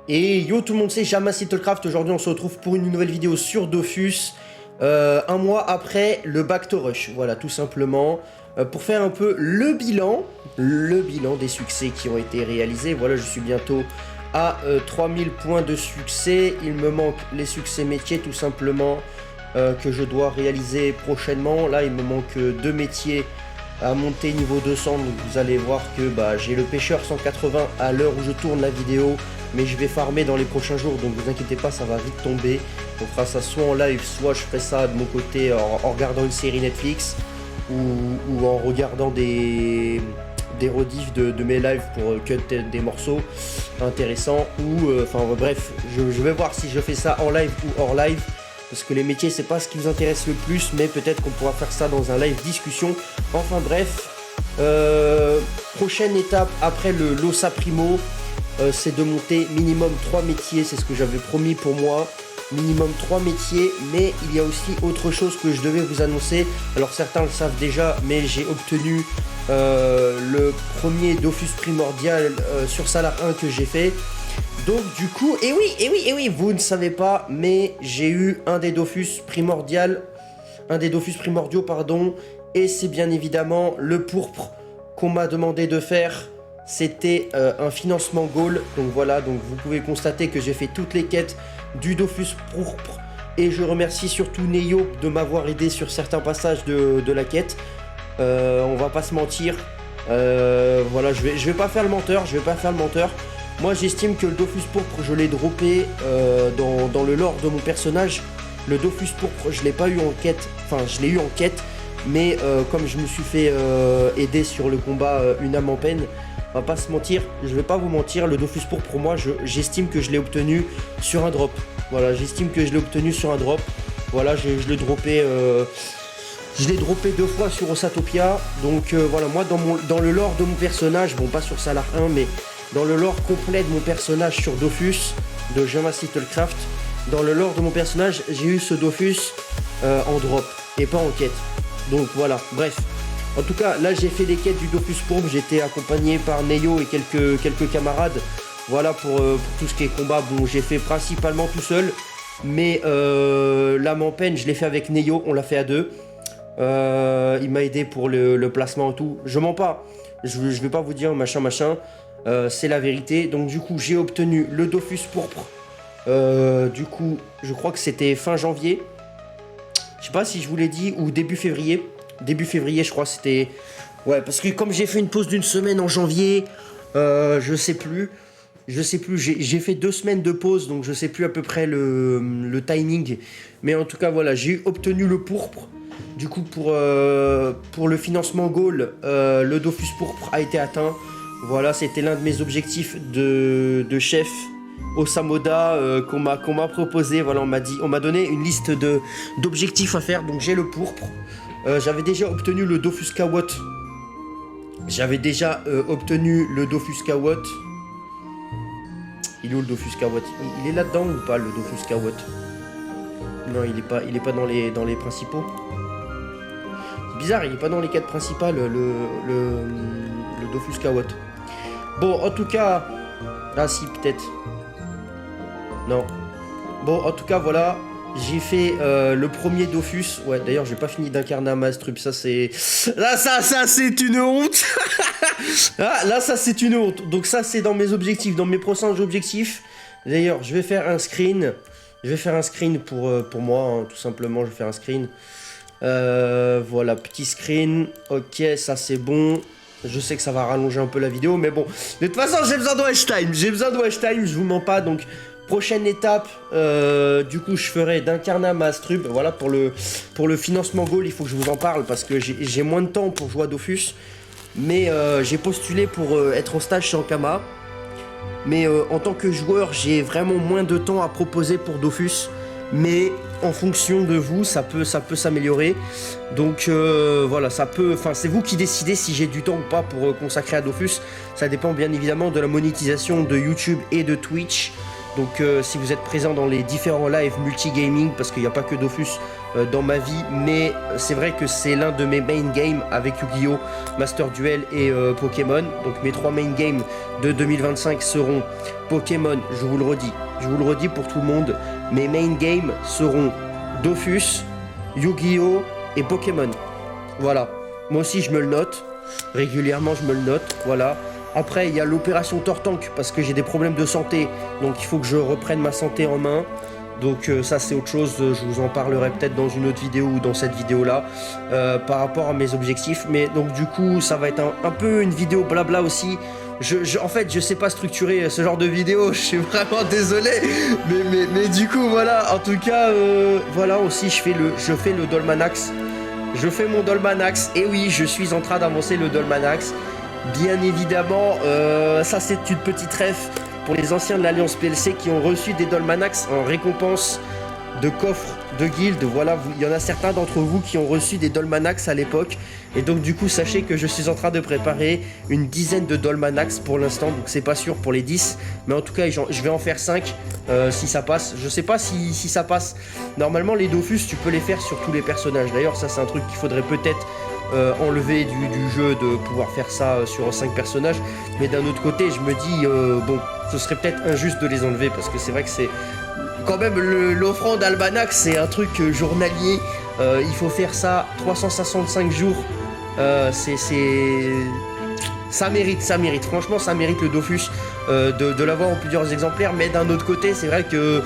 Et yo tout le monde, c'est Jamas Littlecraft. Aujourd'hui on se retrouve pour une nouvelle vidéo sur Dofus, un mois après le Back to Rush, voilà tout simplement, pour faire un peu le bilan des succès qui ont été réalisés. Voilà, je suis bientôt à 3000 points de succès, il me manque les succès métiers tout simplement, que je dois réaliser prochainement. Là il me manque 2 métiers à monter niveau 200, donc vous allez voir que j'ai le pêcheur 180 à l'heure où je tourne la vidéo, mais je vais farmer dans les prochains jours, donc vous inquiétez pas, ça va vite tomber. On fera ça soit en live, soit je ferai ça de mon côté en regardant une série Netflix ou en regardant des rediffs de mes lives pour cut des morceaux intéressants, ou enfin bref, je vais voir si je fais ça en live ou hors live. Parce que les métiers, c'est pas ce qui vous intéresse le plus, mais peut-être qu'on pourra faire ça dans un live discussion. Enfin bref, prochaine étape après le Losa Primo, c'est de monter minimum 3 métiers, c'est ce que j'avais promis pour moi. Minimum 3 métiers, mais il y a aussi autre chose que je devais vous annoncer. Alors certains le savent déjà, mais j'ai obtenu le premier Dofus primordial sur Salar 1 que j'ai fait. Donc du coup, et oui, vous ne savez pas, mais j'ai eu un des Dofus primordiaux, pardon, et c'est bien évidemment le pourpre qu'on m'a demandé de faire. C'était un financement goal, donc voilà, donc vous pouvez constater que j'ai fait toutes les quêtes du Dofus pourpre, et je remercie surtout Neyo de m'avoir aidé sur certains passages de la quête. On va pas se mentir, voilà, je vais pas faire le menteur, Moi j'estime que le Dofus pourpre je l'ai droppé dans le lore de mon personnage. Le Dofus pourpre je l'ai pas eu en quête, enfin je l'ai eu en quête, mais comme je me suis fait aider sur le combat une âme en peine, on va pas se mentir, je vais pas vous mentir, le Dofus pourpre pour moi j'estime que je l'ai obtenu sur un drop. Voilà, j'estime que je l'ai obtenu sur un drop. Voilà, je l'ai droppé 2 fois sur Osatopia. Donc voilà, moi dans le lore de mon personnage, bon pas sur Salar 1, mais dans le lore complet de mon personnage sur Dofus, de Jamas Littlecraft, dans le lore de mon personnage, j'ai eu ce Dofus en drop, et pas en quête. Donc voilà, bref. En tout cas, là j'ai fait les quêtes du Dofus pourpre, j'étais accompagné par Neyo et quelques camarades. Voilà pour tout ce qui est combat, bon j'ai fait principalement tout seul. Mais l'âme en peine, je l'ai fait avec Neyo, on l'a fait à 2. Il m'a aidé pour le placement et tout. Je mens pas, je vais pas vous dire machin. C'est la vérité. Donc du coup j'ai obtenu le Dofus pourpre. Du coup je crois que c'était fin janvier. Je sais pas si je vous l'ai dit, ou début février. Début février je crois c'était... Ouais, parce que comme j'ai fait une pause d'une semaine en janvier, je sais plus, j'ai fait 2 semaines de pause, donc je sais plus à peu près le timing. Mais en tout cas voilà, j'ai obtenu le pourpre. Du coup pour le financement goal, le Dofus pourpre a été atteint. Voilà, c'était l'un de mes objectifs de chef au Samoda qu'on m'a proposé. Voilà, on m'a donné une liste d'objectifs à faire, donc j'ai le pourpre. J'avais déjà obtenu le Dofus Kawot. Il est où le Dofus Kawot? Il est là-dedans ou pas, le Dofus Kawot? Non, il est pas dans les principaux. C'est bizarre, il est pas dans les quêtes principales, le Dofus Kawot. Bon, en tout cas... Ah si, peut-être. Non. Bon, en tout cas, voilà. J'ai fait le premier Dofus. Ouais, d'ailleurs, j'ai pas fini d'incarner un Maastrup. Ça, c'est... Là, ça c'est une honte. Ah, là, ça, c'est une honte. Donc ça, c'est dans mes objectifs, dans mes prochains objectifs. D'ailleurs, je vais faire un screen. Pour moi, hein, tout simplement. Je vais faire un screen. Voilà, petit screen. Ok, ça, c'est bon. Je sais que ça va rallonger un peu la vidéo, mais bon. De toute façon, j'ai besoin de watch time. Je vous mens pas, donc... Prochaine étape, du coup je ferai d'Incarna Maastrup. Voilà, pour le financement goal, il faut que je vous en parle parce que j'ai moins de temps pour jouer à Dofus. Mais j'ai postulé pour être en stage chez Ankama. Mais en tant que joueur, j'ai vraiment moins de temps à proposer pour Dofus. Mais en fonction de vous, ça peut s'améliorer. Donc voilà, c'est vous qui décidez si j'ai du temps ou pas pour consacrer à Dofus. Ça dépend bien évidemment de la monétisation de YouTube et de Twitch. Donc si vous êtes présent dans les différents lives multigaming, parce qu'il n'y a pas que Dofus dans ma vie, mais c'est vrai que c'est l'un de mes main games avec Yu-Gi-Oh, Master Duel et Pokémon. Donc mes 3 main games de 2025 seront Pokémon, je vous le redis pour tout le monde, mes main games seront Dofus, Yu-Gi-Oh et Pokémon. Voilà, moi aussi je me le note, régulièrement je me le note, voilà. Après il y a l'opération Tortank parce que j'ai des problèmes de santé, donc il faut que je reprenne ma santé en main. Donc ça c'est autre chose, je vous en parlerai peut-être dans une autre vidéo ou dans cette vidéo là par rapport à mes objectifs. Mais donc du coup ça va être un peu une vidéo blabla aussi. En fait je sais pas structurer ce genre de vidéo, je suis vraiment désolé. Mais du coup voilà, en tout cas voilà aussi je fais le Dolmanax. Je fais mon Dolmanax et oui je suis en train d'avancer le Dolmanax. Bien évidemment ça c'est une petite ref pour les anciens de l'Alliance PLC qui ont reçu des Dolmanax en récompense de coffres de guildes. Voilà, il y en a certains d'entre vous qui ont reçu des Dolmanax à l'époque. Et donc du coup, sachez que je suis en train de préparer une dizaine de Dolmanax pour l'instant. Donc c'est pas sûr pour les 10. Mais en tout cas, je vais en faire 5 si ça passe. Je sais pas si ça passe. Normalement, les Dofus, tu peux les faire sur tous les personnages. D'ailleurs, ça c'est un truc qu'il faudrait peut-être enlever du jeu de pouvoir faire ça sur 5 personnages. Mais d'un autre côté, je me dis, bon, ce serait peut-être injuste de les enlever parce que c'est vrai que c'est quand même l'offrande Almanax, c'est un truc journalier. Il faut faire ça 365 jours. Ça mérite. Franchement, ça mérite le Dofus de l'avoir en plusieurs exemplaires. Mais d'un autre côté, c'est vrai que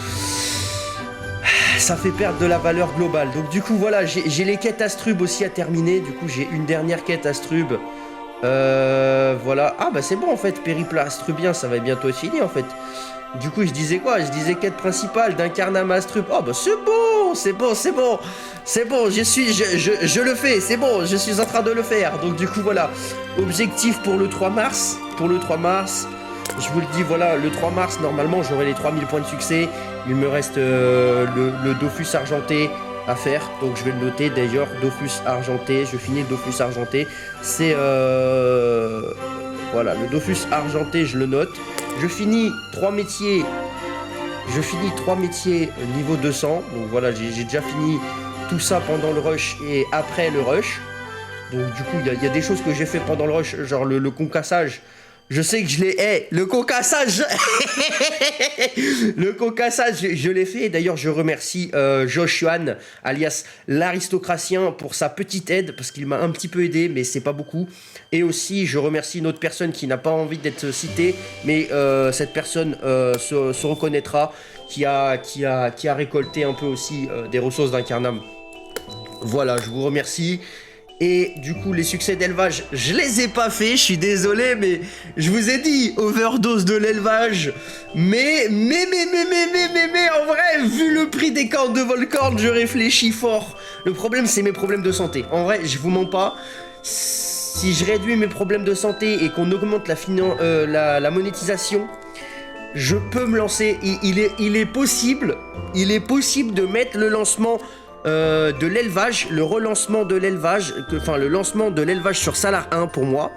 ça fait perdre de la valeur globale. Donc du coup, voilà, j'ai les quêtes Astrub aussi à terminer. Du coup, j'ai une dernière quête Astrub. Voilà. Ah bah c'est bon en fait, périple astrubien, ça va bientôt être fini en fait. Du coup je disais quoi? Je disais quête principale d'Incarnam Astrub. Oh bah c'est bon, je le fais, c'est bon, je suis en train de le faire. Donc du coup voilà, objectif pour le 3 mars. Je vous le dis, voilà, le 3 mars, normalement j'aurai les 3000 points de succès. Il me reste le Dofus argenté à faire, donc je vais le noter. D'ailleurs, Dofus argenté, je finis le Dofus argenté, c'est voilà, le Dofus argenté, je le note. Je finis 3 métiers niveau 200, donc voilà, j'ai déjà fini tout ça pendant le rush et après le rush. Donc du coup il y a des choses que j'ai fait pendant le rush, genre le concassage. Je sais que je l'ai... le concassage le concassage, je l'ai fait. D'ailleurs, je remercie Josh Yuan, alias l'aristocratien, pour sa petite aide, parce qu'il m'a un petit peu aidé, mais c'est pas beaucoup. Et aussi, je remercie une autre personne qui n'a pas envie d'être citée, mais cette personne se reconnaîtra, qui a récolté un peu aussi des ressources d'Incarnam. Voilà, je vous remercie. Et du coup, les succès d'élevage, je les ai pas fait, je suis désolé, mais je vous ai dit, overdose de l'élevage. Mais, en vrai, vu le prix des cornes de Volcorn, je réfléchis fort. Le problème, c'est mes problèmes de santé. En vrai, je vous mens pas. Si je réduis mes problèmes de santé et qu'on augmente la monétisation, je peux me lancer. Il est possible de mettre le lancement de l'élevage, le relancement de l'élevage, enfin le lancement de l'élevage sur Salar 1 pour moi.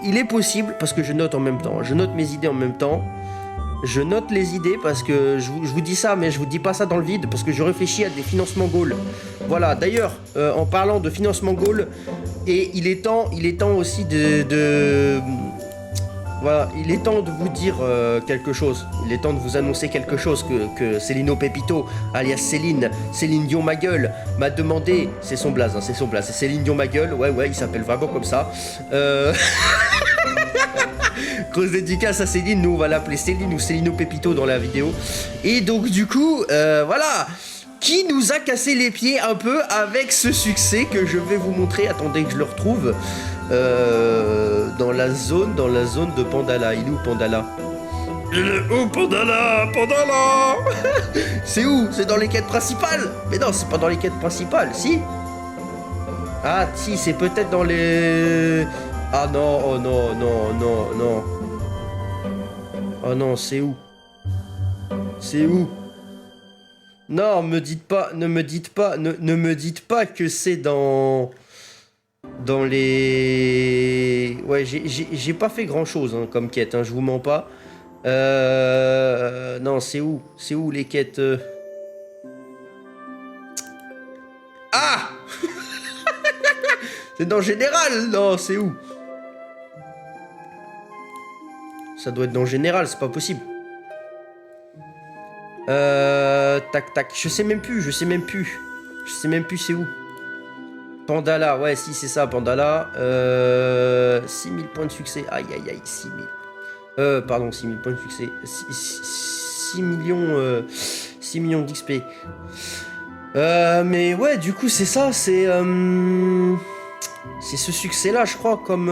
Il est possible, parce que je note en même temps, je note mes idées en même temps. Je note les idées parce que je vous dis ça, mais je vous dis pas ça dans le vide, parce que je réfléchis à des financements goal. Voilà, d'ailleurs, en parlant de financement goal, et il est temps aussi voilà, il est temps de vous dire quelque chose. Il est temps de vous annoncer quelque chose que Célino Pepito, alias Céline Dion ma gueule, m'a demandé. C'est son blaze, c'est Céline Dion ma gueule, ouais, il s'appelle vraiment comme ça. Grosse dédicace à Céline, nous on va l'appeler Céline ou Célino Pepito dans la vidéo. Et donc du coup, voilà, qui nous a cassé les pieds un peu avec ce succès que je vais vous montrer. Attendez que je le retrouve. Dans la zone de Pandala. Il est où Pandala? Pandala? C'est où? C'est dans les quêtes principales? Mais non, c'est pas dans les quêtes principales, si? Ah, si, c'est peut-être dans les... Ah non, oh non. Oh non, c'est où? Non, ne me dites pas que c'est dans les... Ouais, j'ai pas fait grand chose hein, comme quête, hein, je vous mens pas. Non, c'est où? C'est où les quêtes Ah c'est dans Général. Non, c'est où? Ça doit être dans Général, c'est pas possible. Tac, tac. Je sais même plus, je sais même plus. Je sais même plus c'est où. Pandala, ouais, si, c'est ça, Pandala. 6000 points de succès. Aïe, aïe, aïe, 6000. Pardon, 6000 points de succès. 6 millions, 6 millions d'XP. Mais ouais, du coup, c'est ça, c'est ce succès-là, je crois, comme...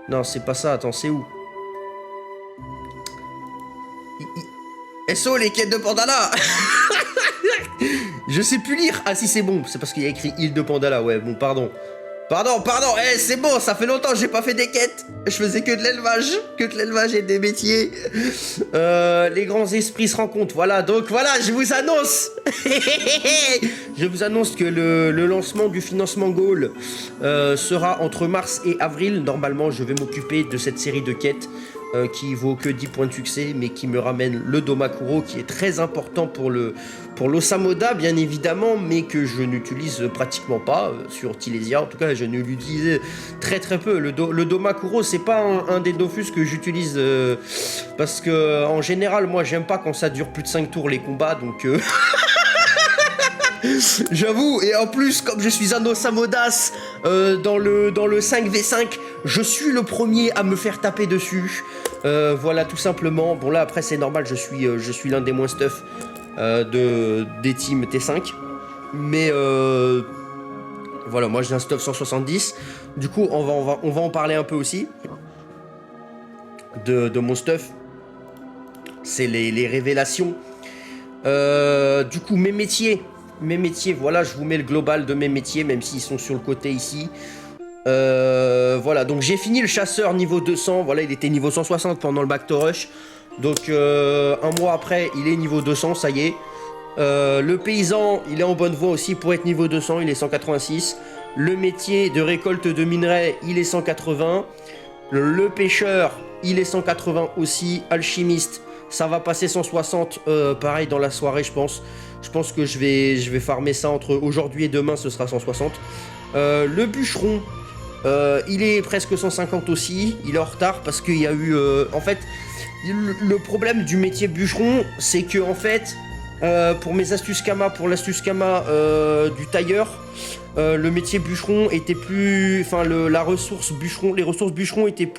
Non, c'est pas ça, attends, c'est où? SO, les quêtes de Pandala. Je sais plus lire. Ah si, c'est bon, c'est parce qu'il y a écrit île de Pandala, ouais, bon, pardon. Pardon, c'est bon, ça fait longtemps que j'ai pas fait des quêtes. Je faisais que de l'élevage et des métiers. Les grands esprits se rencontrent, voilà, donc voilà, je vous annonce. Je vous annonce que le lancement du financement Goal sera entre mars et avril. Normalement, je vais m'occuper de cette série de quêtes qui vaut que 10 points de succès, mais qui me ramène le Domakuro, qui est très important pour l'Osamoda, bien évidemment, mais que je n'utilise pratiquement pas sur Tilésia. En tout cas, je ne l'utilise très très peu. Le Domakuro, c'est pas un des Dofus que j'utilise parce que en général, moi, j'aime pas quand ça dure plus de 5 tours les combats, donc... J'avoue, et en plus, comme je suis un Osamodas dans le 5v5, je suis le premier à me faire taper dessus. Voilà, tout simplement. Bon, là, après, c'est normal, je suis l'un des moins stuff des teams T5. Mais voilà, moi, j'ai un stuff 170. Du coup, on va en parler un peu aussi de mon stuff. C'est les révélations. Du coup, mes métiers, voilà, je vous mets le global de mes métiers, même s'ils sont sur le côté ici. Voilà, donc j'ai fini le chasseur niveau 200, voilà, il était niveau 160 pendant le back to rush. Donc un mois après, il est niveau 200, ça y est. Le paysan, il est en bonne voie aussi pour être niveau 200, il est 186. Le métier de récolte de minerais, il est 180. Le pêcheur, il est 180 aussi. Alchimiste, ça va passer 160, pareil dans la soirée, je pense. Je pense que je vais farmer ça entre aujourd'hui et demain, ce sera 160. Le bûcheron, il est presque 150 aussi. Il est en retard parce qu'il y a eu... en fait, le problème du métier bûcheron, c'est que en fait, pour mes astuces Kama, pour l'astuce Kama du tailleur, le métier bûcheron était plus... Enfin, la ressource bûcheron, les ressources bûcheron étaient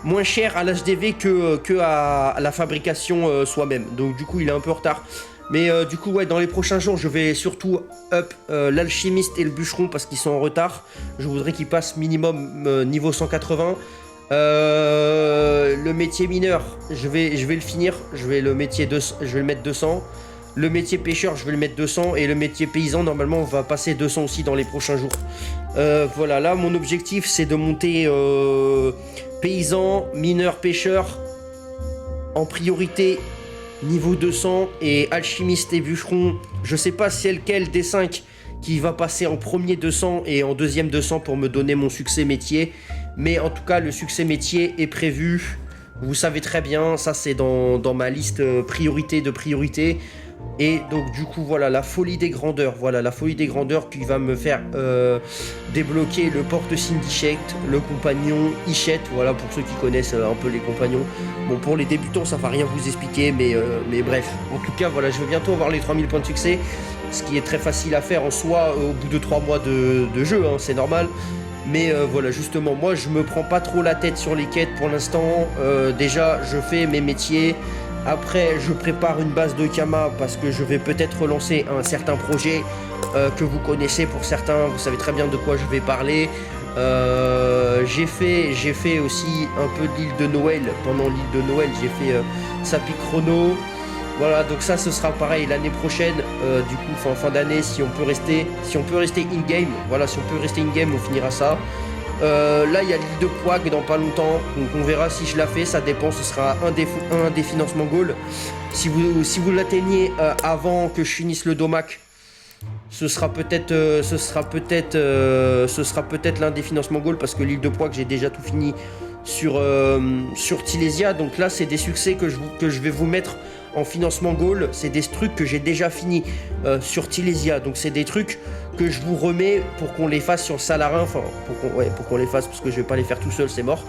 moins cher à l'HDV que à la fabrication soi-même. Donc du coup il est un peu en retard. Mais du coup ouais, dans les prochains jours je vais surtout up l'alchimiste et le bûcheron parce qu'ils sont en retard. Je voudrais qu'ils passent minimum niveau 180. Le métier mineur, je vais le finir. Je vais le mettre 200. Le métier pêcheur, je vais le mettre 200. Et le métier paysan, normalement, on va passer 200 aussi dans les prochains jours. Voilà, là, mon objectif, c'est de monter paysan, mineur, pêcheur en priorité niveau 200. Et alchimiste et bûcheron, je sais pas c'est lequel des 5 qui va passer en premier 200 et en deuxième 200 pour me donner mon succès métier. Mais en tout cas, le succès métier est prévu. Vous savez très bien, ça c'est dans ma liste priorité de priorité. Et donc du coup voilà la folie des grandeurs, qui va me faire débloquer le porte Syndichect, le compagnon Ichette, voilà pour ceux qui connaissent un peu les compagnons. Bon pour les débutants ça va rien vous expliquer mais bref, en tout cas voilà je vais bientôt avoir les 3000 points de succès, ce qui est très facile à faire en soi au bout de 3 mois de jeu, hein, c'est normal. Mais voilà justement moi je me prends pas trop la tête sur les quêtes pour l'instant, déjà je fais mes métiers. Après, je prépare une base de Kama parce que je vais peut-être relancer un certain projet que vous connaissez pour certains. Vous savez très bien de quoi je vais parler. J'ai fait aussi un peu de l'île de Noël. Pendant l'île de Noël, j'ai fait Sapi Chrono. Voilà, donc ça, ce sera pareil l'année prochaine. Du coup, en fin d'année, si on peut rester in-game. Voilà, si on peut rester in-game, on finira ça. Là il y a l'île de Quag dans pas longtemps, donc on verra si je la fais, ça dépend, ce sera un des financements goal. Si vous l'atteignez avant que je finisse le domac, ce sera peut-être l'un des financements goal parce que l'île de proie que j'ai déjà tout fini sur Tilésia. Donc là, c'est des succès que je vais vous mettre en financement goal. C'est des trucs que j'ai déjà fini sur Tilésia. Donc c'est des trucs que je vous remets pour qu'on les fasse sur Salarin. Enfin, pour qu'on les fasse parce que je vais pas les faire tout seul, c'est mort.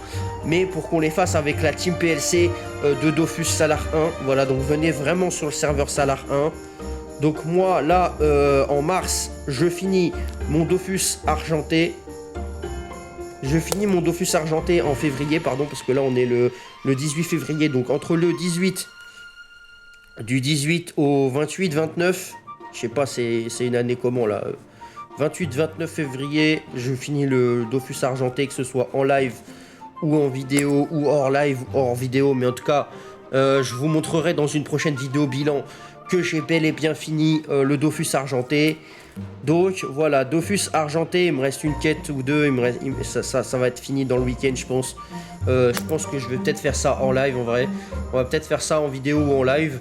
Mais pour qu'on les fasse avec la team PLC de Dofus Salar 1. Voilà, donc venez vraiment sur le serveur Salar 1. Donc moi, là, en mars, je finis mon Dofus argenté. Je finis mon Dofus argenté en février, pardon, parce que là, on est le 18 février. Donc entre le 18, du 18 au 28, 29, je sais pas, c'est une année comment, là 28, 29 février, je finis le Dofus argenté, que ce soit en live ou en vidéo, ou hors live ou hors vidéo. Mais en tout cas, je vous montrerai dans une prochaine vidéo bilan que j'ai bel et bien fini le Dofus argenté. Donc voilà, Dofus argenté, il me reste une quête ou deux, ça va être fini dans le week-end, je pense. Je pense que je vais peut-être faire ça en live en vrai. On va peut-être faire ça en vidéo ou en live.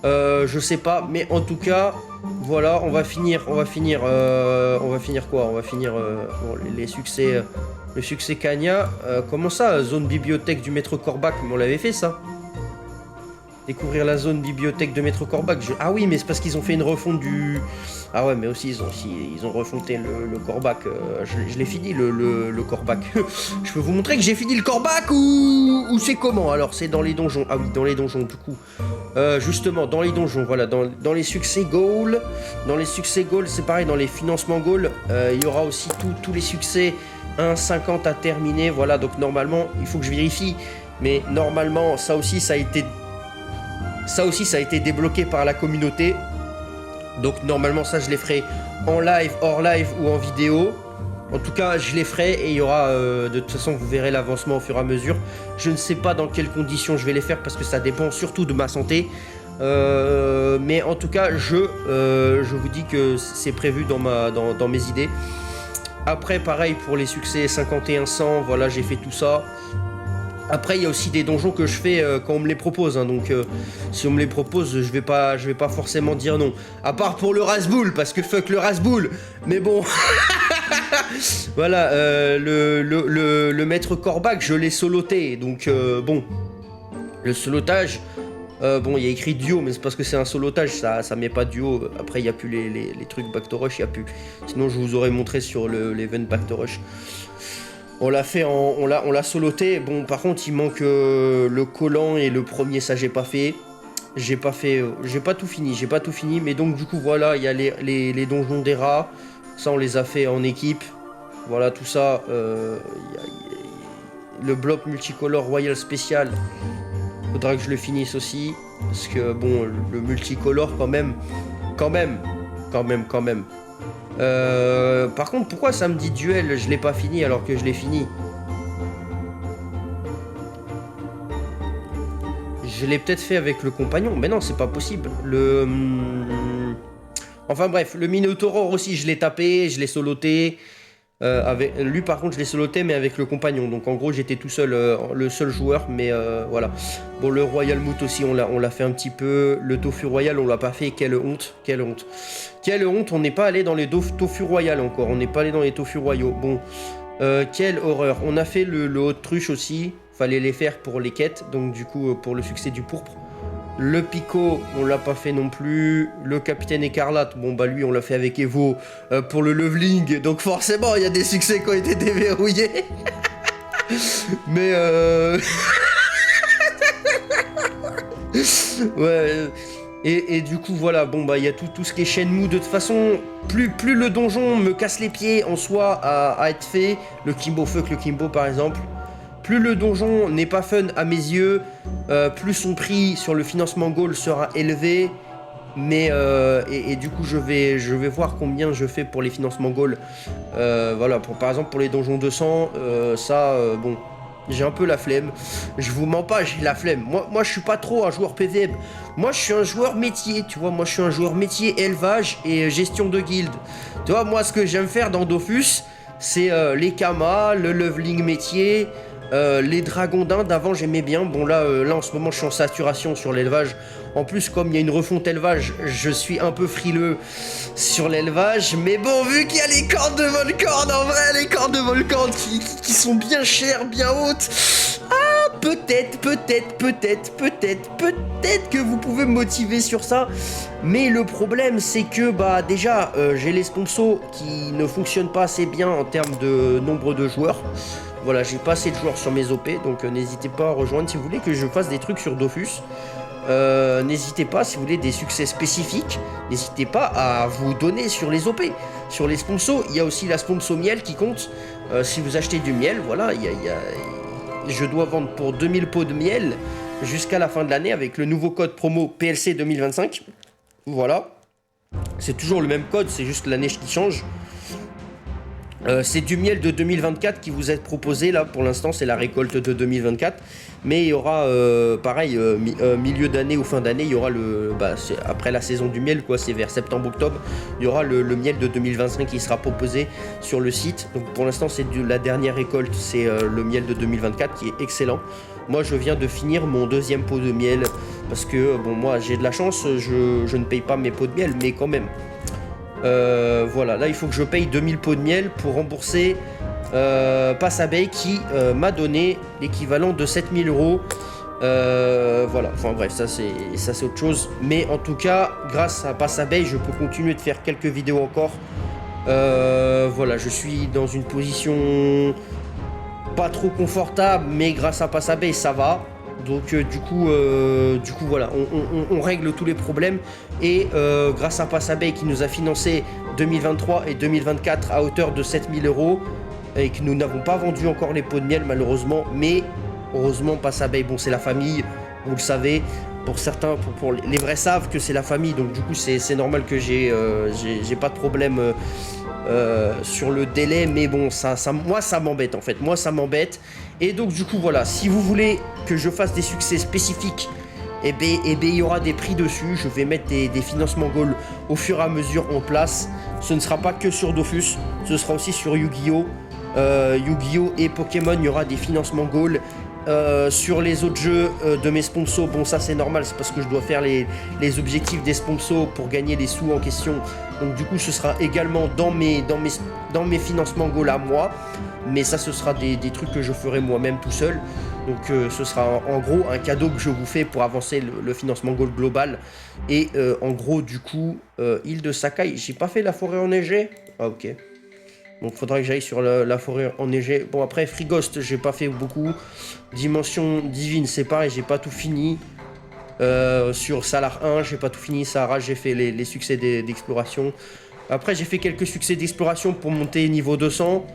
Je sais pas, mais en tout cas, voilà, on va finir quoi? On va finir bon, les succès, le succès Kanya. Comment ça, zone bibliothèque du maître Corbac? Mais on l'avait fait ça. Découvrir la zone bibliothèque de Maître Corbac. Ah oui, mais c'est parce qu'ils ont fait une refonte du... Ah ouais, mais aussi ils ont refonté le Corbac. Je l'ai fini le Corbac. Je peux vous montrer que j'ai fini le Corbac ou c'est comment? Alors c'est dans les donjons. Ah oui, dans les donjons du coup. Justement, dans les donjons, voilà, dans les succès goal. Dans les succès goal, c'est pareil, dans les financements goal, il y aura aussi tous les succès 1,50 à terminer. Voilà, donc normalement, il faut que je vérifie. Mais normalement, ça aussi, ça a été débloqué par la communauté. Donc normalement ça je les ferai en live, hors live ou en vidéo. En tout cas je les ferai et il y aura de toute façon vous verrez l'avancement au fur et à mesure. Je ne sais pas dans quelles conditions je vais les faire parce que ça dépend surtout de ma santé. Mais en tout cas je vous dis que c'est prévu dans mes idées. Après pareil pour les succès 5100, voilà j'ai fait tout ça. Après, il y a aussi des donjons que je fais quand on me les propose, hein, donc si on me les propose, je vais pas forcément dire non. À part pour le Rasboul, parce que fuck le Rasboul. Mais bon, voilà, le maître Corbac, je l'ai soloté, donc bon, le solotage, bon, il y a écrit duo, mais c'est parce que c'est un solotage, ça met pas duo. Après, il n'y a plus les trucs Back to Rush, il n'y a plus. Sinon, je vous aurais montré sur l'event Back to Rush. On l'a fait, on l'a soloté. Bon, par contre, il manque le collant et le premier, ça j'ai pas fait. J'ai pas tout fini. Mais donc, du coup, voilà, il y a les donjons des rats. Ça, on les a fait en équipe. Voilà, tout ça. Le bloc multicolore royal spécial. Faudra que je le finisse aussi. Parce que, bon, le multicolore, quand même. Par contre, pourquoi ça me dit duel? Je l'ai pas fini alors que je l'ai fini. Je l'ai peut-être fait avec le compagnon, mais non, c'est pas possible. Enfin bref, le Minotaur aussi, je l'ai tapé, je l'ai soloté. Lui par contre je l'ai soloté mais avec le compagnon, donc en gros j'étais tout seul, le seul joueur, mais voilà. Bon, le Royal Moot aussi on l'a fait un petit peu. Le Tofu Royal on l'a pas fait, quelle honte. On n'est pas allé dans les Tofu Royal encore, on n'est pas allé dans les Tofu Royaux. Bon, quelle horreur. On a fait le Autruche aussi, fallait les faire pour les quêtes, donc du coup pour le succès du pourpre. Le Pico, on l'a pas fait non plus. Le Capitaine Écarlate, bon bah lui on l'a fait avec Evo pour le leveling. Donc forcément il y a des succès qui ont été déverrouillés. Mais ouais. Et du coup voilà, bon bah il y a tout ce qui est Shenmue. De toute façon, plus le donjon me casse les pieds en soi à être fait. Le Kimbo Fuck, le Kimbo par exemple. Plus le donjon n'est pas fun à mes yeux, plus son prix sur le financement goal sera élevé. Mais et du coup je vais voir combien je fais pour les financements goal. Voilà, par exemple pour les donjons 200, bon, j'ai un peu la flemme. Je vous mens pas, j'ai la flemme. Moi je suis pas trop un joueur PvM. Moi je suis un joueur métier, tu vois. Moi je suis un joueur métier élevage et gestion de guilde. Tu vois, moi ce que j'aime faire dans Dofus, c'est les kamas, le leveling métier. Les dragons d'Inde, avant j'aimais bien. Bon là en ce moment je suis en saturation sur l'élevage. En plus, comme il y a une refonte élevage, je suis un peu frileux sur l'élevage. Mais bon, vu qu'il y a les cornes de Volcorn, en vrai, les cornes de Volcorn qui sont bien chères, bien hautes. Ah, peut-être que vous pouvez me motiver sur ça. Mais le problème, c'est que, bah, déjà, j'ai les sponsors qui ne fonctionnent pas assez bien en termes de nombre de joueurs. Voilà, j'ai pas assez de joueurs sur mes OP, donc n'hésitez pas à rejoindre si vous voulez que je fasse des trucs sur Dofus. N'hésitez pas, si vous voulez des succès spécifiques, n'hésitez pas à vous donner sur les OP. Sur les sponsors, il y a aussi la sponsor miel qui compte. Si vous achetez du miel, voilà, je dois vendre pour 2000 pots de miel jusqu'à la fin de l'année avec le nouveau code promo PLC 2025. Voilà, c'est toujours le même code, c'est juste la neige qui change. C'est du miel de 2024 qui vous est proposé là pour l'instant, c'est la récolte de 2024, mais il y aura pareil milieu d'année ou fin d'année, il y aura après la saison du miel, quoi, c'est vers septembre-octobre, il y aura le miel de 2025 qui sera proposé sur le site. Donc pour l'instant c'est la dernière récolte, c'est le miel de 2024 qui est excellent. Moi je viens de finir mon deuxième pot de miel parce que bon, moi j'ai de la chance, je ne paye pas mes pots de miel, mais quand même. Voilà, là il faut que je paye 2000 pots de miel pour rembourser Passe Abeille qui m'a donné l'équivalent de 7000 €. Voilà, enfin bref, ça c'est autre chose. Mais en tout cas, grâce à Passe Abeille, je peux continuer de faire quelques vidéos encore. Voilà, je suis dans une position pas trop confortable, mais grâce à Passe Abeille, ça va. Donc du coup voilà, on règle tous les problèmes et grâce à Passe Abeille qui nous a financé 2023 et 2024 à hauteur de 7000 € et que nous n'avons pas vendu encore les pots de miel malheureusement, mais heureusement Passe Abeille, bon c'est la famille, vous le savez, pour certains, pour les vrais savent que c'est la famille, donc du coup c'est normal que j'ai pas de problème sur le délai, mais bon moi ça m'embête en fait, moi ça m'embête. Et donc du coup voilà, si vous voulez que je fasse des succès spécifiques, et bien il y aura des prix dessus. Je vais mettre des financements gold au fur et à mesure en place. Ce ne sera pas que sur Dofus, ce sera aussi sur Yu-Gi-Oh! Yu-Gi-Oh! Et Pokémon, il y aura des financements gold. Sur les autres jeux de mes sponsors, bon ça c'est normal, c'est parce que je dois faire les objectifs des sponsors pour gagner les sous en question. Donc du coup ce sera également dans mes financements gold à moi. Mais ça ce sera des trucs que je ferai moi-même tout seul. Donc ce sera en gros un cadeau que je vous fais pour avancer le financement gold global. Et en gros du coup, île de Sakai, j'ai pas fait la forêt enneigée. Ah ok. Donc faudra que j'aille sur la forêt enneigée. Bon après Frigost j'ai pas fait beaucoup. Dimension divine c'est pareil, j'ai pas tout fini. Sur Salar 1 j'ai pas tout fini. Sahara j'ai fait les succès d'exploration. Après j'ai fait quelques succès d'exploration pour monter niveau 200.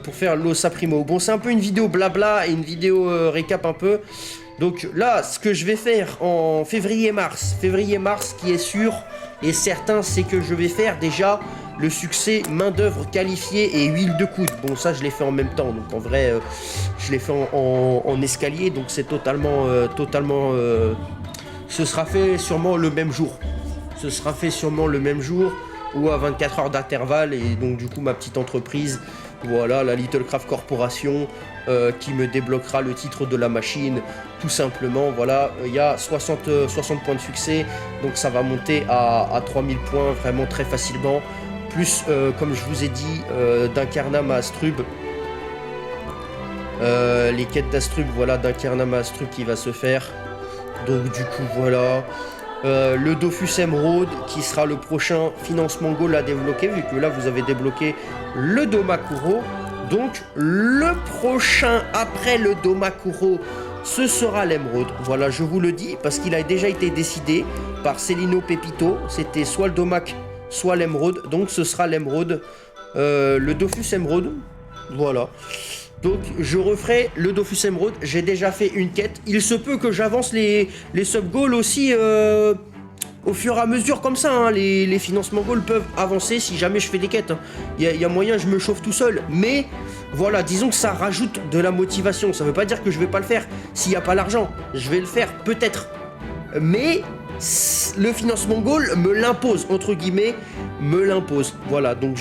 Pour faire l'Ossa Primo. Bon c'est un peu une vidéo blabla et une vidéo récap un peu. Donc là ce que je vais faire en février-mars qui est sûr et certain, c'est que je vais faire déjà le succès main d'œuvre qualifiée et huile de coude. Bon ça je l'ai fait en même temps, donc en vrai je l'ai fait en escalier, donc c'est totalement ce sera fait sûrement le même jour. Ce sera fait sûrement le même jour ou à 24 heures d'intervalle. Et donc du coup ma petite entreprise, voilà, la Little Craft Corporation, qui me débloquera le titre de la machine, tout simplement. Voilà, il y a 60 points de succès, donc ça va monter à 3000 points vraiment très facilement. Plus, comme je vous ai dit, d'Incarnam à Astrub. Les quêtes d'Astrub, voilà, d'Incarnam à Astrub qui va se faire. Donc du coup, voilà. Le Dofus Emerald qui sera le prochain financement goal à débloquer, vu que là vous avez débloqué le Domakuro. Donc le prochain après le Domakuro, ce sera l'Emerald. Voilà, je vous le dis parce qu'il a déjà été décidé par Celino Pepito. C'était soit le Domak, soit l'Emerald. Donc ce sera l'Emerald, le Dofus Emerald. Voilà. Donc je referai le Dofus Emerald. J'ai déjà fait une quête. Il se peut que j'avance les sub-goals aussi au fur et à mesure comme ça. Hein. Les financements goals peuvent avancer si jamais je fais des quêtes. Il y a moyen, je me chauffe tout seul. Mais voilà, disons que ça rajoute de la motivation. Ça veut pas dire que je vais pas le faire. S'il n'y a pas l'argent, je vais le faire peut-être. Mais le financement goal me l'impose, entre guillemets, me l'impose. Voilà, donc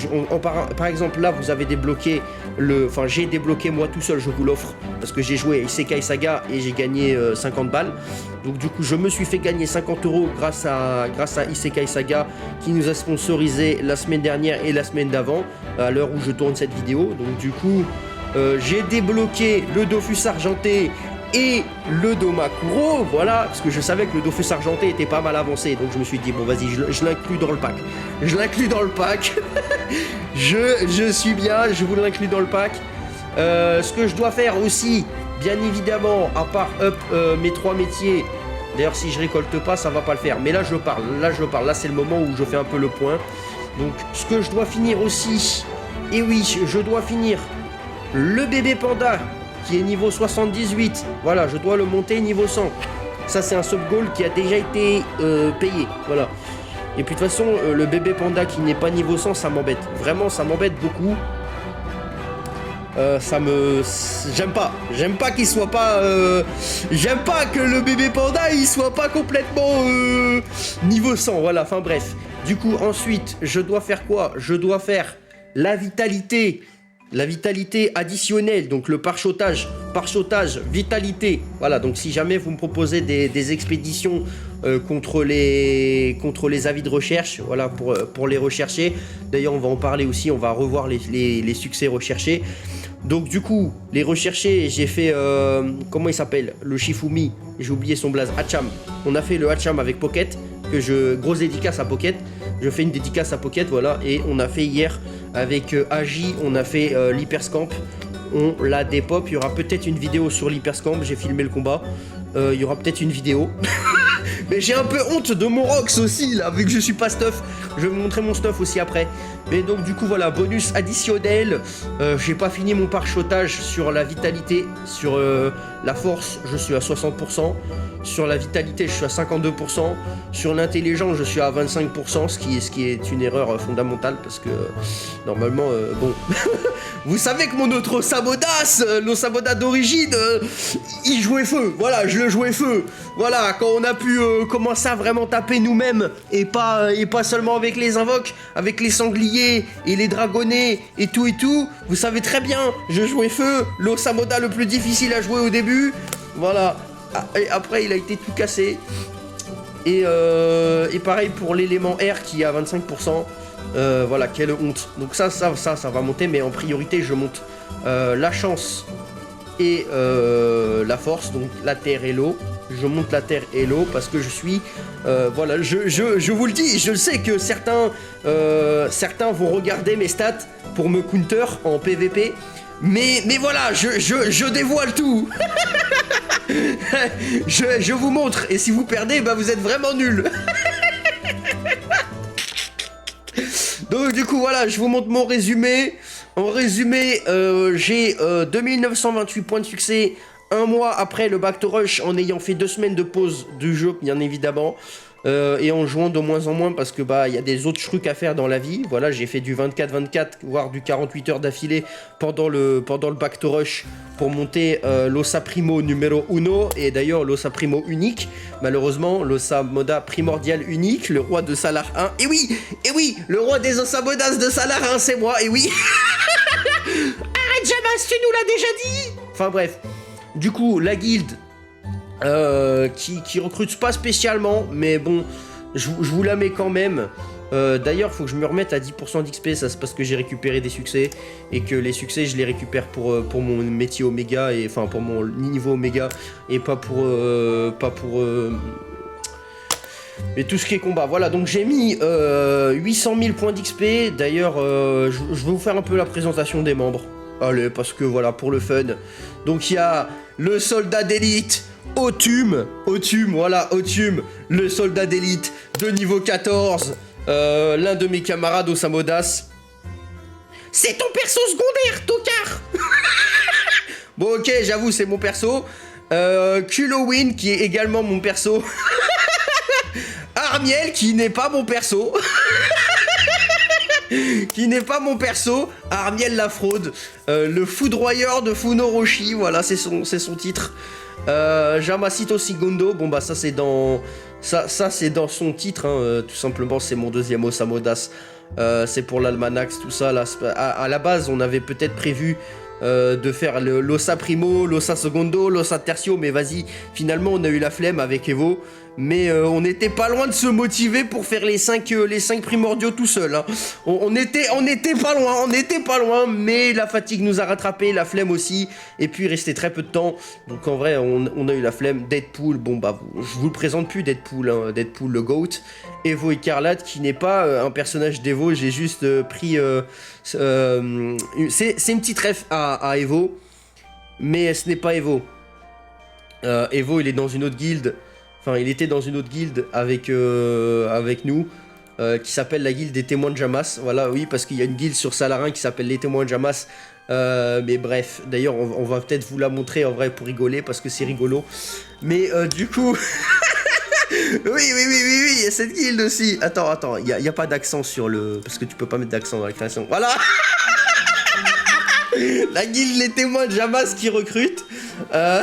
par exemple là vous avez débloqué j'ai débloqué moi tout seul, je vous l'offre, parce que j'ai joué à Isekai Saga et j'ai gagné 50 balles. Donc du coup je me suis fait gagner 50 € grâce à Isekai Saga qui nous a sponsorisé la semaine dernière et la semaine d'avant, à l'heure où je tourne cette vidéo. Donc du coup j'ai débloqué le Dofus argenté et le Domakuro, voilà, parce que je savais que le Dofus argenté était pas mal avancé, donc je me suis dit, bon vas-y, je l'inclus dans le pack. Je l'inclus dans le pack. je suis bien, je vous l'inclus dans le pack. Ce que je dois faire aussi, bien évidemment, à part up mes 3 métiers, d'ailleurs si je récolte pas, ça va pas le faire, mais là je parle, là c'est le moment où je fais un peu le point. Donc ce que je dois finir aussi, et oui, je dois finir le bébé panda, qui est niveau 78, voilà, je dois le monter niveau 100. Ça c'est un sub-goal qui a déjà été payé, voilà. Et puis de toute façon, le bébé panda qui n'est pas niveau 100, ça m'embête. Vraiment, ça m'embête beaucoup. J'aime pas qu'il soit pas... J'aime pas que le bébé panda, il soit pas complètement niveau 100, voilà, enfin bref. Du coup, ensuite, je dois faire quoi? Je dois faire la vitalité additionnelle, donc le pare-chotage, vitalité. Voilà, donc si jamais vous me proposez des expéditions contre les avis de recherche, voilà, pour les rechercher. D'ailleurs, on va en parler aussi, on va revoir les succès recherchés. Donc du coup, les recherchés, j'ai fait, comment il s'appelle? Le Shifumi, j'ai oublié son blaze, Hacham. On a fait le Hacham avec Pocket, grosse dédicace à Pocket. Je fais une dédicace à Pocket, voilà, et on a fait hier avec Agi, on a fait l'Hyperscamp, on l'a dépop, il y aura peut-être une vidéo sur l'Hyperscamp, j'ai filmé le combat, il y aura peut-être une vidéo, mais j'ai un peu honte de mon Rox aussi, là, vu que je suis pas stuff, je vais vous montrer mon stuff aussi après. Mais donc du coup voilà, bonus additionnel, j'ai pas fini mon pare-chotage sur la vitalité, sur la force je suis à 60%, sur la vitalité je suis à 52%, sur l'intelligence je suis à 25%, ce qui est une erreur fondamentale parce que normalement bon, vous savez que mon autre Sabodas, le Sabodas d'origine, il jouait feu, voilà, je le jouais feu, voilà, quand on a pu commencer à vraiment taper nous-mêmes et pas seulement avec les invoques, avec les sangliers et les dragonnets et tout, vous savez très bien, je jouais feu, le Saboda le plus difficile à jouer au début, voilà, et après il a été tout cassé, et pareil pour l'élément R qui est à 25%, voilà, quelle honte. Donc ça va monter, mais en priorité je monte la chance et la force, donc la terre et l'eau. Je monte la terre et l'eau parce que je suis voilà, je vous le dis, je sais que certains vont regarder mes stats pour me counter en PVP, mais voilà, je dévoile tout. je vous montre, et si vous perdez, bah vous êtes vraiment nuls. Donc du coup voilà, je vous montre mon résumé. En résumé, j'ai 2928 points de succès un mois après le Back to Rush, en ayant fait 2 semaines de pause du jeu, bien évidemment, et en jouant de moins en moins parce que bah il y a des autres trucs à faire dans la vie. Voilà, j'ai fait du 24-24 voire du 48 heures d'affilée pendant le Back to Rush pour monter l'Ossa Primo numéro 1, et d'ailleurs l'Ossa Primo unique, malheureusement l'Ossa Moda primordial unique, le roi de Salar 1. Et oui, le roi des Ossa Modas de Salar 1, c'est moi, et oui. Arrête Jamas, tu nous l'as déjà dit. Enfin bref. Du coup, la guilde qui recrute pas spécialement, mais bon, je vous la mets quand même. D'ailleurs, faut que je me remette à 10% d'XP, ça c'est parce que j'ai récupéré des succès, et que les succès je les récupère pour mon métier Oméga, et enfin pour mon niveau Oméga, et pas pour mais tout ce qui est combat. Voilà, donc j'ai mis 800 000 points d'XP. D'ailleurs, je vais vous faire un peu la présentation des membres. Allez, parce que voilà, pour le fun. Donc il y a le soldat d'élite, Otum, voilà, Otum, le soldat d'élite de niveau 14, l'un de mes camarades au Samodas. C'est ton perso secondaire, tocard. Bon, ok, j'avoue, c'est mon perso. Kulowin, qui est également mon perso. Armiel, qui n'est pas mon perso. Armiel la fraude, le foudroyeur de Funoroshi, voilà, c'est son titre. Jamasito Segundo, bon bah ça c'est dans son titre, hein, tout simplement, c'est mon deuxième Osamodas C'est pour l'Almanax, tout ça. Là, à la base, on avait peut-être prévu de faire l'Ossa Primo, l'Ossa Secondo, l'Ossa Tertio, mais vas-y, finalement on a eu la flemme avec Evo, mais on n'était pas loin de se motiver pour faire les 5 primordiaux tout seul, hein. On était pas loin, mais la fatigue nous a rattrapé, la flemme aussi, et puis il restait très peu de temps, donc en vrai on a eu la flemme. Deadpool, bon bah je vous le présente plus, Deadpool, hein, Deadpool le GOAT, Evo Écarlate qui n'est pas un personnage d'Evo, j'ai juste pris... c'est une petite ref à Evo, mais ce n'est pas Evo. Evo il est dans une autre guilde, enfin il était dans une autre guilde avec nous, qui s'appelle la guilde des témoins de Jamas, voilà, oui, parce qu'il y a une guilde sur Salarin qui s'appelle les témoins de Jamas, mais bref, d'ailleurs on va peut-être vous la montrer en vrai pour rigoler, parce que c'est rigolo, mais du coup... Oui, il y a cette guilde aussi. Attends, il y a pas d'accent sur le... Parce que tu peux pas mettre d'accent dans la création. Voilà. La guilde les témoins de Jamas qui recrute. La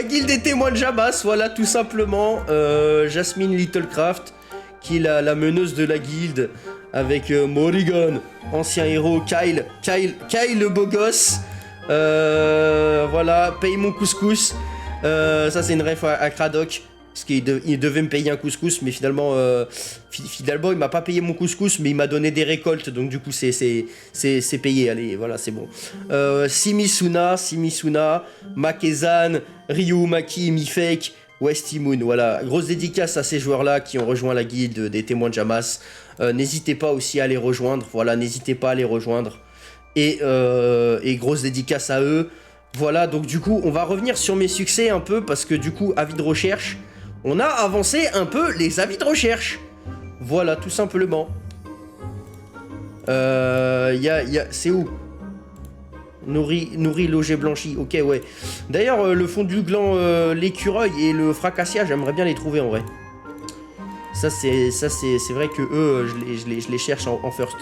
guilde des témoins de Jamas, voilà, tout simplement. Jasmine Littlecraft, qui est la meneuse de la guilde, avec Morrigan, ancien héros, Kyle le beau gosse. Voilà, paye mon couscous. Ça c'est une ref à Cradoc, parce qu'il devait me payer un couscous, mais finalement il m'a pas payé mon couscous, mais il m'a donné des récoltes, donc du coup c'est payé, allez, voilà, c'est bon. Simisuna, Makezan, Ryu, Maki, Mifake, Westy Moon, voilà, grosse dédicace à ces joueurs-là qui ont rejoint la guilde des témoins de Jamas. N'hésitez pas aussi à les rejoindre, voilà, n'hésitez pas à les rejoindre. Et grosse dédicace à eux. Voilà, donc du coup, on va revenir sur mes succès un peu, parce que du coup, avis de recherche, on a avancé un peu les avis de recherche. Voilà, tout simplement. C'est où? Nourri, logé, blanchi. Ok, ouais. D'ailleurs, le fond du gland, l'écureuil et le fracassia, j'aimerais bien les trouver en vrai. Ça, c'est vrai que eux, je les cherche en first.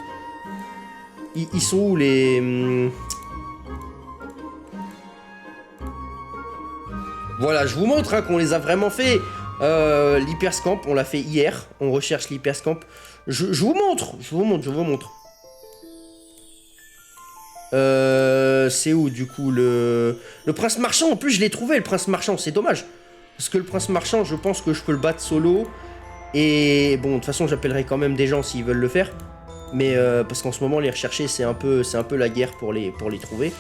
Ils sont où les... Voilà, je vous montre hein, qu'on les a vraiment fait. L'hyperscamp, on l'a fait hier. On recherche l'hyperscamp. Je vous montre. C'est où du coup le prince marchand? En plus je l'ai trouvé, le prince marchand, c'est dommage. Parce que le prince marchand, je pense que je peux le battre solo. Et bon, de toute façon j'appellerai quand même des gens s'ils veulent le faire. Mais parce qu'en ce moment les rechercher c'est un peu la guerre pour les trouver.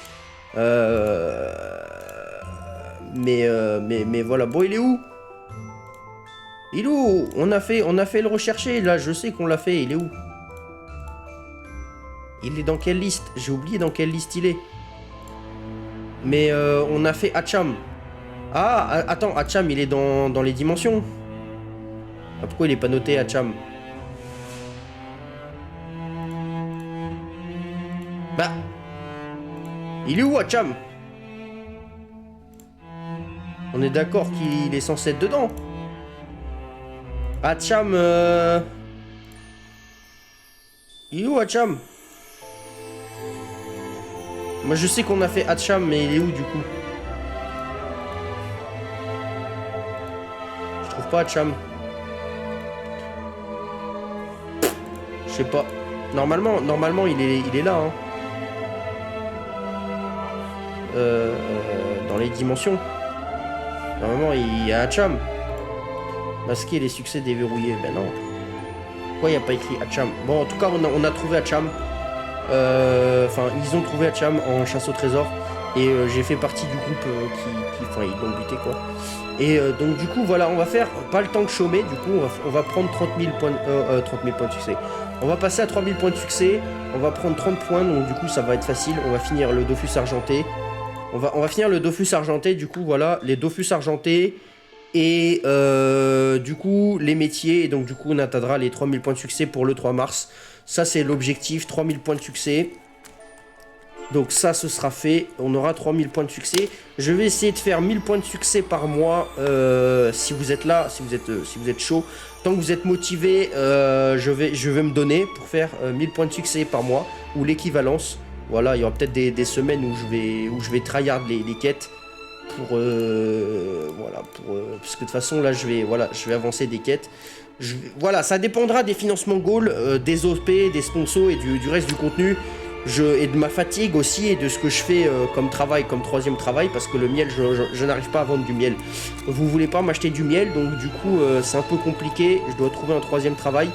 Mais voilà, bon il est où? Il est où? On a fait le rechercher là, je sais qu'on l'a fait, il est où? Il est dans quelle liste? J'ai oublié dans quelle liste il est. Mais on a fait Hacham. Ah, attends, Hacham il est dans les dimensions. Ah, pourquoi il est pas noté Hacham? Bah, il est où Hacham? On est d'accord qu'il est censé être dedans. Hacham, il est où Hacham? Moi je sais qu'on a fait Hacham, mais il est où du coup? Je trouve pas Hacham. Je sais pas. Normalement il est là hein. Dans les dimensions. Normalement il y a Hacham. Masquer les succès déverrouillés. Ben non. Pourquoi il n'y a pas écrit Hacham? Bon en tout cas on a trouvé Hacham. Enfin ils ont trouvé Hacham en chasse au trésor. Et j'ai fait partie du groupe enfin ils l'ont buté quoi. Et donc du coup voilà, on va faire pas le temps de chômer. Du coup on va prendre 30 000 points de succès. On va passer à 3000 points de succès. On va prendre 30 points, donc du coup ça va être facile. On va finir le Dofus argenté. On va finir le Dofus argenté, du coup voilà, les Dofus argentés. Et du coup les métiers. Et donc du coup on atteindra les 3000 points de succès pour le 3 mars. Ça c'est l'objectif, 3000 points de succès. Donc ça ce sera fait, on aura 3000 points de succès. Je vais essayer de faire 1000 points de succès par mois. Si vous êtes là, si vous êtes chaud, tant que vous êtes motivé, je vais me donner pour faire 1000 points de succès par mois, ou l'équivalence. Voilà, il y aura peut-être des semaines où je vais tryhard les quêtes pour parce que de toute façon là je vais avancer des quêtes. Voilà, ça dépendra des financements goal, des OP, des sponsors et du reste du contenu. Et de ma fatigue aussi et de ce que je fais comme travail, comme troisième travail, parce que le miel, je n'arrive pas à vendre du miel. Vous voulez pas m'acheter du miel, donc du coup c'est un peu compliqué, je dois trouver un troisième travail.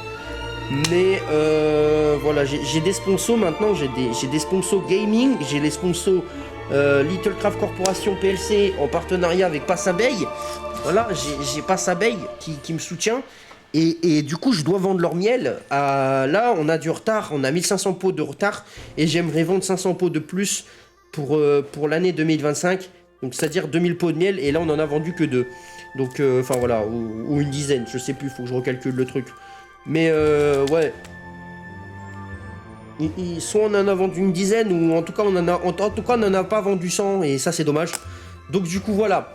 Mais voilà, j'ai des sponsors maintenant, j'ai des sponsors gaming, j'ai les sponsors Little Craft Corporation PLC en partenariat avec Passe Abeille. Voilà, j'ai Passe Abeille qui me soutient. Et du coup, je dois vendre leur miel. Là, on a du retard, on a 1500 pots de retard. Et j'aimerais vendre 500 pots de plus pour l'année 2025. Donc, c'est-à-dire 2000 pots de miel. Et là, on en a vendu que 2. Donc, enfin voilà, ou une dizaine, je sais plus, faut que je recalcule le truc. Mais ouais. Soit on en a vendu une dizaine, ou en tout cas, on n'en a pas vendu 100. Et ça, c'est dommage. Donc, du coup, voilà.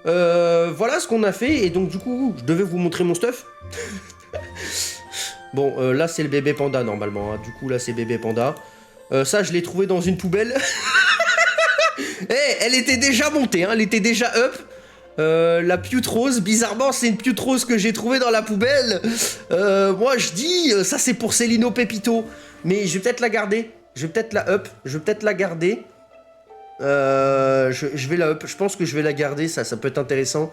Voilà ce qu'on a fait, et donc du coup je devais vous montrer mon stuff. Bon, là c'est le bébé panda normalement, hein. Du coup là c'est bébé panda. Ça je l'ai trouvé dans une poubelle. Elle était déjà montée, hein, elle était déjà up. La pute rose, bizarrement c'est une pute rose que j'ai trouvée dans la poubelle. Moi je dis, ça c'est pour Célino Pépito. Mais je vais peut-être la garder, je vais peut-être la up, je vais peut-être la garder. Je vais la up, je pense que je vais la garder, ça peut être intéressant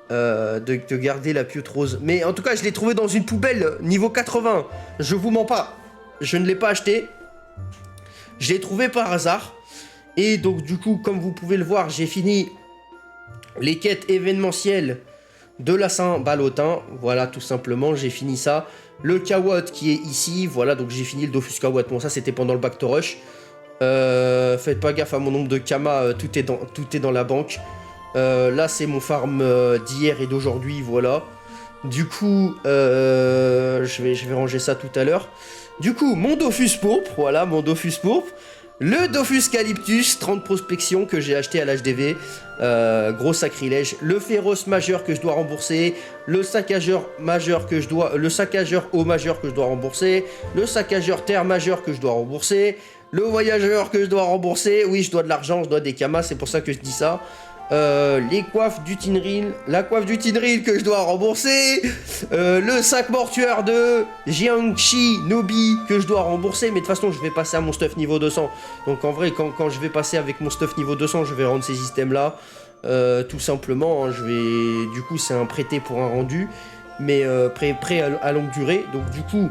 de garder la pute rose. Mais en tout cas, je l'ai trouvé dans une poubelle niveau 80. Je vous mens pas, je ne l'ai pas acheté. Je l'ai trouvé par hasard. Et donc du coup, comme vous pouvez le voir, j'ai fini les quêtes événementielles de la Saint-Valentin. Voilà, tout simplement, j'ai fini ça. Le Kawot qui est ici, voilà, donc j'ai fini le Dofus Kawot. Bon, ça c'était pendant le Back to Rush. Faites pas gaffe à mon nombre de Kama, tout est dans la banque. Là c'est mon farm d'hier et d'aujourd'hui, voilà. Du coup, je vais ranger ça tout à l'heure. Du coup, mon Dofus pourpre, voilà, mon Dofus pourpre. Le Dofus Calyptus, 30 prospections que j'ai acheté à l'HDV. Gros sacrilège. Le féroce majeur que je dois rembourser. Le saccageur majeur que je dois... Le saccageur eau majeur que je dois rembourser. Le saccageur terre majeur que je dois rembourser. Le voyageur que je dois rembourser. Oui, je dois de l'argent, je dois des kamas, c'est pour ça que je dis ça. Les coiffes du Tinril. La coiffe du Tinril que je dois rembourser. Le sac mortuaire de Jiangxi Nobi que je dois rembourser. Mais de toute façon, je vais passer à mon stuff niveau 200. Donc en vrai, quand je vais passer avec mon stuff niveau 200, je vais rendre ces systèmes-là. Tout simplement, hein, du coup, c'est un prêté pour un rendu. Mais prêt à longue durée. Donc du coup...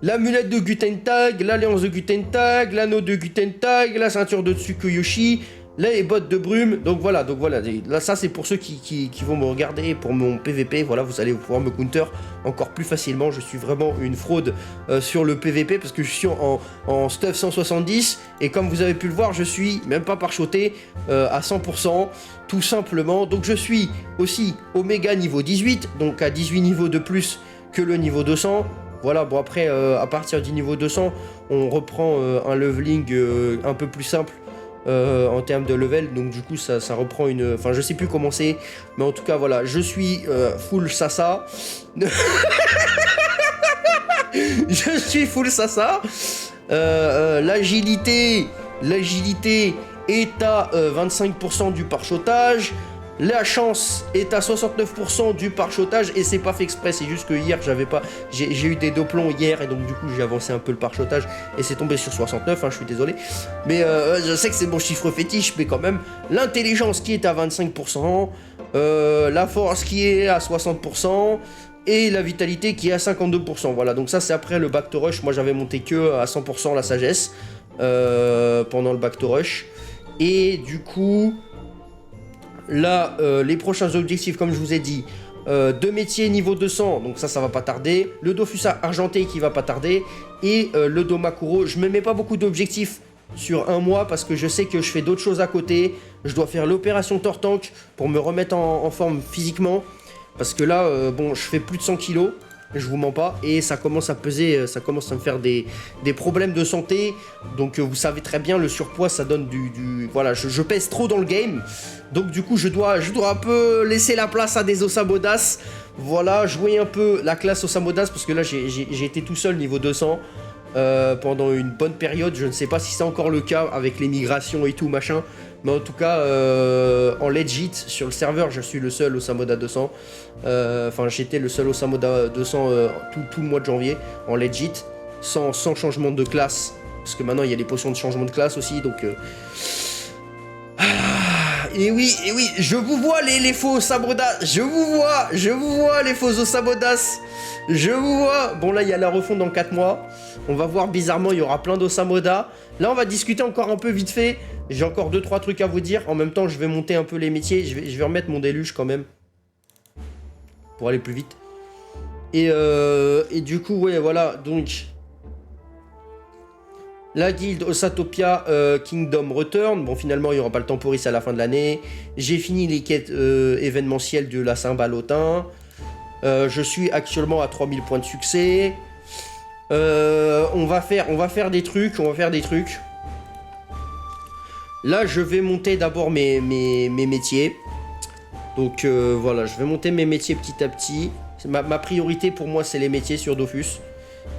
L'amulette de Gutentag, l'alliance de Gutentag, l'anneau de Gutentag, la ceinture de Tsukuyoshi, les bottes de brume. Donc voilà, là ça c'est pour ceux qui vont me regarder pour mon PVP. Voilà, vous allez pouvoir me counter encore plus facilement. Je suis vraiment une fraude sur le PVP parce que je suis en stuff 170 et comme vous avez pu le voir, je suis même pas parchoté à 100%, tout simplement. Donc je suis aussi Oméga niveau 18, donc à 18 niveaux de plus que le niveau 200. Voilà, bon après, à partir du niveau 200, on reprend un leveling un peu plus simple en termes de level. Donc du coup, ça reprend une... Enfin, je sais plus comment c'est, mais en tout cas, voilà, je suis full Sasa. Je suis full Sasa. L'agilité est à 25% du parchotage. La chance est à 69% du parchotage et c'est pas fait exprès, c'est juste que hier j'ai eu des doplons hier et donc du coup j'ai avancé un peu le parchotage et c'est tombé sur 69, hein, je suis désolé. Mais je sais que c'est mon chiffre fétiche, mais quand même, l'intelligence qui est à 25%, la force qui est à 60% et la vitalité qui est à 52%. Voilà, donc ça c'est après le back to rush, moi j'avais monté que à 100% la sagesse pendant le back to rush. Et du coup... Là, les prochains objectifs, comme je vous ai dit, 2 métiers niveau 200, donc ça va pas tarder. Le Dofus argenté qui va pas tarder. Et le Domakuro, je me mets pas beaucoup d'objectifs sur un mois parce que je sais que je fais d'autres choses à côté. Je dois faire l'opération Tortank pour me remettre en forme physiquement. Parce que là, bon, je fais plus de 100 kilos. Je vous mens pas, et ça commence à peser, ça commence à me faire des problèmes de santé. Donc vous savez très bien, le surpoids ça donne du voilà, je pèse trop dans le game. Donc du coup je dois un peu laisser la place à des Osamodas. Voilà, jouer un peu la classe Osamodas parce que là j'ai été tout seul niveau 200. pendant une bonne période. Je ne sais pas si c'est encore le cas avec les migrations et tout machin. Mais en tout cas, en legit, sur le serveur, je suis le seul Osamoda 200. Enfin, j'étais le seul Osamoda 200 tout le mois de janvier, en legit, sans changement de classe. Parce que maintenant, il y a les potions de changement de classe aussi, donc... Et oui, je vous vois les faux Osamodas, je vous vois les faux Osamodas, je vous vois. Bon là il y a la refonte dans 4 mois, on va voir bizarrement il y aura plein d'Osamodas. Là on va discuter encore un peu vite fait, j'ai encore 2-3 trucs à vous dire. En même temps je vais monter un peu les métiers, je vais remettre mon déluge quand même, pour aller plus vite. Et du coup ouais voilà, donc... La guilde Osatopia Kingdom Return. Bon, finalement, il n'y aura pas le temporis à la fin de l'année. J'ai fini les quêtes événementielles de la Saint-Balotin. Je suis actuellement à 3000 points de succès. On va faire des trucs. Là, je vais monter d'abord mes métiers. Donc, voilà, je vais monter mes métiers petit à petit. Ma priorité pour moi, c'est les métiers sur Dofus.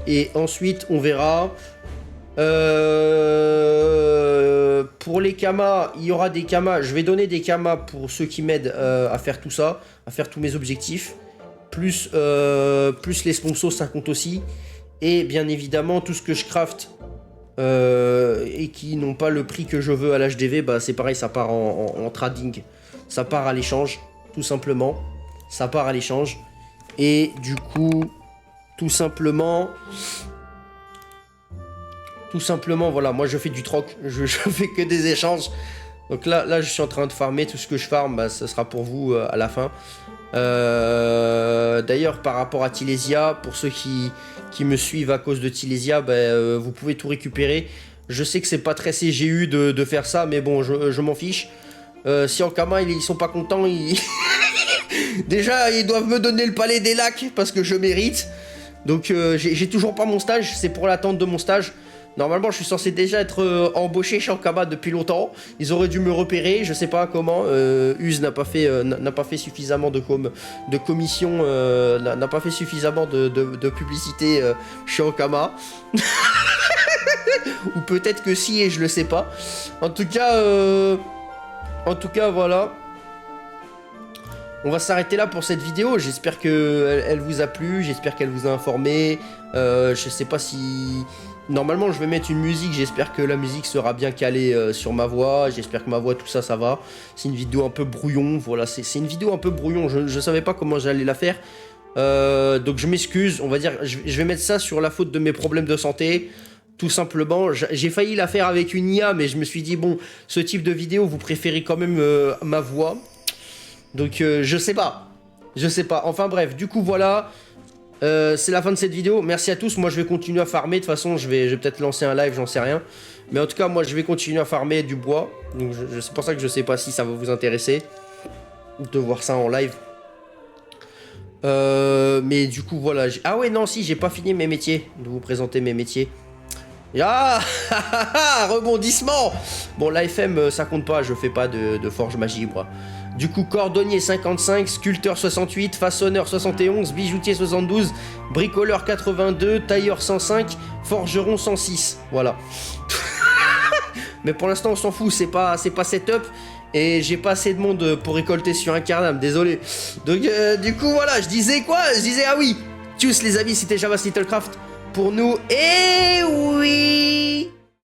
Et ensuite, on verra... pour les kamas, il y aura des kamas. Je vais donner des kamas pour ceux qui m'aident à faire tout ça, à faire tous mes objectifs. Plus les sponsors, ça compte aussi. Et bien évidemment, tout ce que je craft et qui n'ont pas le prix que je veux à l'HDV, bah c'est pareil, ça part en trading. Ça part à l'échange, tout simplement. Ça part à l'échange. Et du coup, tout simplement, voilà, moi je fais du troc, je fais que des échanges. Donc là, je suis en train de farmer, tout ce que je farme, bah, ce sera pour vous à la fin. D'ailleurs, par rapport à Tilesia, pour ceux qui me suivent à cause de Tilesia, bah, vous pouvez tout récupérer. Je sais que c'est pas très CGU de faire ça, mais bon, je m'en fiche. Si en Kama, ils sont pas contents, déjà, ils doivent me donner le palais des lacs, parce que je mérite. Donc j'ai toujours pas mon stage, c'est pour l'attente de mon stage. Normalement, je suis censé déjà être embauché chez Ankama depuis longtemps. Ils auraient dû me repérer, je sais pas comment. Uz n'a pas fait suffisamment de commission, n'a pas fait suffisamment de publicité chez Ankama. Ou peut-être que si, et je le sais pas. En tout cas, voilà. On va s'arrêter là pour cette vidéo. J'espère qu'elle vous a plu, j'espère qu'elle vous a informé. Je sais pas si... Normalement, je vais mettre une musique, j'espère que la musique sera bien calée sur ma voix, j'espère que ma voix, tout ça, ça va. C'est une vidéo un peu brouillon, voilà, c'est une vidéo un peu brouillon, je savais pas comment j'allais la faire. Donc je m'excuse, on va dire, je vais mettre ça sur la faute de mes problèmes de santé. Tout simplement, j'ai failli la faire avec une IA, mais je me suis dit, bon, ce type de vidéo, vous préférez quand même ma voix. Donc je sais pas, enfin bref, du coup voilà. C'est la fin de cette vidéo, merci à tous, moi je vais continuer à farmer, de toute façon je vais peut-être lancer un live, j'en sais rien. Mais en tout cas moi je vais continuer à farmer du bois, donc c'est pour ça que je sais pas si ça va vous intéresser de voir ça en live. Mais du coup voilà, ah ouais non si j'ai pas fini mes métiers, de vous présenter mes métiers. Ah rebondissement. Bon l'AFM ça compte pas, je fais pas de forge magie moi. Du coup, cordonnier 55, sculpteur 68, façonneur 71, bijoutier 72, bricoleur 82, tailleur 105, forgeron 106. Voilà. Mais pour l'instant, on s'en fout, c'est pas setup. Et j'ai pas assez de monde pour récolter sur un carnam, désolé. Donc, du coup, voilà, je disais quoi? Je disais, ah oui, tchuss les amis, c'était Java Slittlecraft pour nous. Et oui!